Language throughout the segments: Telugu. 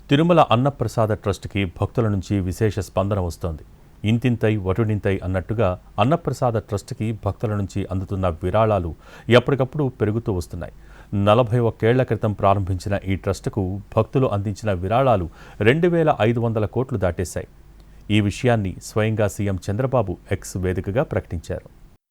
తిరుమల అన్నప్రసాద ట్రస్ట్కి భక్తుల నుంచి విశేష స్పందన వస్తోంది. ఇంతింతై వటుడింతై అన్నట్టుగా అన్నప్రసాద ట్రస్ట్కి భక్తుల నుంచి అందుతున్న విరాళాలు ఎప్పటికప్పుడు పెరుగుతూ వస్తున్నాయి. 41 ఏళ్ల క్రితం ప్రారంభించిన ఈ ట్రస్టుకు భక్తులు అందించిన విరాళాలు 2,500 కోట్లు దాటేశాయి. ఈ విషయాన్ని స్వయంగా సీఎం చంద్రబాబు ఎక్స్ వేదికగా ప్రకటించారు.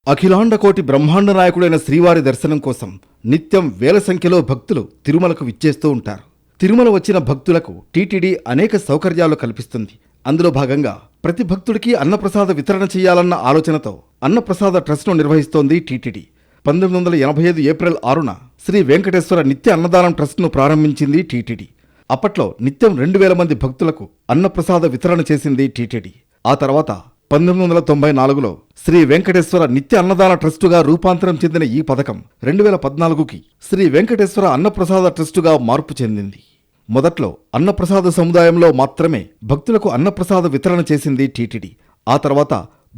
అఖిలాండకోటి బ్రహ్మాండ నాయకుడైన శ్రీవారి దర్శనం కోసం నిత్యం వేల సంఖ్యలో భక్తులు తిరుమలకు విచ్చేస్తూ ఉంటారు. తిరుమల వచ్చిన భక్తులకు టీటీడీ అనేక సౌకర్యాలు కల్పిస్తుంది. అందులో భాగంగా ప్రతి భక్తుడికి అన్నప్రసాద వితరణ చేయాలన్న ఆలోచనతో అన్నప్రసాద ట్రస్ట్ను నిర్వహిస్తోంది టీటీడీ. 1985 ఏప్రిల్ 6న శ్రీ వెంకటేశ్వర నిత్య అన్నదానం ట్రస్ట్ను ప్రారంభించింది టీటీడీ. అప్పట్లో నిత్యం 2,000 మంది భక్తులకు అన్నప్రసాద వితరణ చేసింది టీటీడీ. ఆ తర్వాత 1994లో శ్రీ వెంకటేశ్వర నిత్య అన్నదాన ట్రస్టుగా రూపాంతరం చెందిన ఈ పథకం 2014కి శ్రీ వెంకటేశ్వర అన్నప్రసాద ట్రస్టుగా మార్పు చెందింది. మొదట్లో అన్నప్రసాద సముదాయంలో మాత్రమే భక్తులకు అన్నప్రసాద వితరణ చేసింది టీటీడీ. ఆ తర్వాత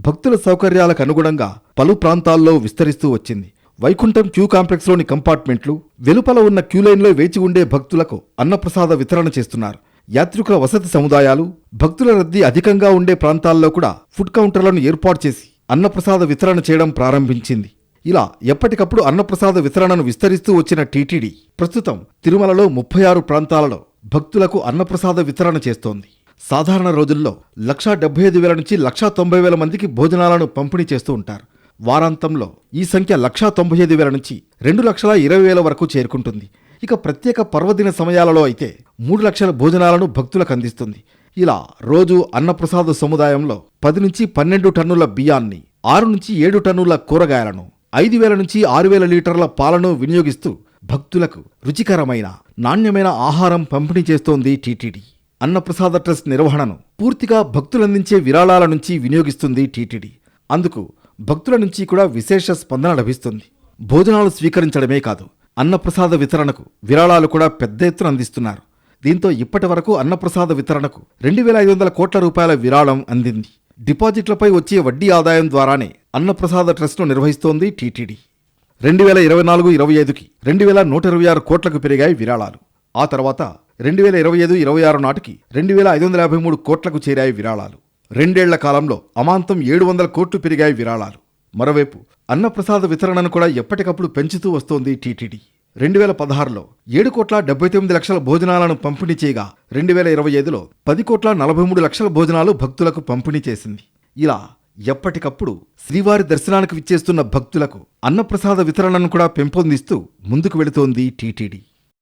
భక్తుల సౌకర్యాలకు అనుగుణంగా పలు ప్రాంతాల్లో విస్తరిస్తూ వచ్చింది. వైకుంఠం క్యూ కాంప్లెక్స్లోని కంపార్ట్మెంట్లు, వెలుపల ఉన్న క్యూలైన్లో వేచి ఉండే భక్తులకు అన్నప్రసాద వితరణ చేస్తున్నారు. యాత్రికుల వసతి సముదాయాలు, భక్తుల రద్దీ అధికంగా ఉండే ప్రాంతాల్లో కూడా ఫుడ్ కౌంటర్లను ఏర్పాటు చేసి అన్నప్రసాద వితరణ చేయడం ప్రారంభించింది. ఇలా ఎప్పటికప్పుడు అన్నప్రసాద వితరణను విస్తరిస్తూ వచ్చిన టీటీడీ ప్రస్తుతం తిరుమలలో 36 ప్రాంతాలలో భక్తులకు అన్నప్రసాద వితరణ చేస్తోంది. సాధారణ రోజుల్లో 1,75,000 నుంచి 1,90,000 మందికి భోజనాలను పంపిణీ చేస్తూ ఉంటారు. వారాంతంలో ఈ సంఖ్య 1,95,000 నుంచి 2,20,000 వరకు చేరుకుంటుంది. ఇక ప్రత్యేక పర్వదిన సమయాలలో అయితే 3 లక్షల భోజనాలను భక్తులకు అందిస్తుంది. ఇలా రోజు అన్నప్రసాద సముదాయంలో 10 నుంచి 12 టన్నుల బియ్యాన్ని, 6 నుంచి 7 టన్నుల కూరగాయలను, 5,000 నుంచి 6,000 లీటర్ల పాలను వినియోగిస్తూ భక్తులకు రుచికరమైన, నాణ్యమైన ఆహారం పంపిణీ చేస్తోంది టీటీడీ. అన్నప్రసాద ట్రస్ట్ నిర్వహణను పూర్తిగా భక్తులందించే విరాళాల నుంచి వినియోగిస్తుంది టీటీడీ. అందుకు భక్తుల నుంచి కూడా విశేష స్పందన లభిస్తుంది. భోజనాలు స్వీకరించడమే కాదు, అన్నప్రసాద వితరణకు విరాళాలు కూడా పెద్ద ఎత్తున అందిస్తున్నారు. దీంతో ఇప్పటి వరకు అన్నప్రసాద వితరణకు 2,500 కోట్ల రూపాయల విరాళం అందింది. డిపాజిట్లపై వచ్చే వడ్డీ ఆదాయం ద్వారానే అన్నప్రసాద ట్రస్ట్ను నిర్వహిస్తోంది టీటీడీ. 2024-25కి 2,126 కోట్లకు పెరిగాయి విరాళాలు. ఆ తర్వాత 2025-26 నాటికి 2,553 కోట్లకు చేరాయి విరాళాలు. 2 ఏళ్ల కాలంలో అమాంతం 700 కోట్లు పెరిగాయి విరాళాలు. మరోవైపు అన్నప్రసాద వితరణను కూడా ఎప్పటికప్పుడు పెంచుతూ వస్తోంది టీటీడీ. 2016లో 7,79,00,000 భోజనాలను పంపిణీ చేయగా 2025లో 10,43,00,000 భోజనాలు భక్తులకు పంపిణీ చేసింది. ఇలా ఎప్పటికప్పుడు శ్రీవారి దర్శనానికి విచ్చేస్తున్న భక్తులకు అన్నప్రసాద వితరణను కూడా పెంపొందిస్తూ ముందుకు వెళుతోంది టీటీడీ.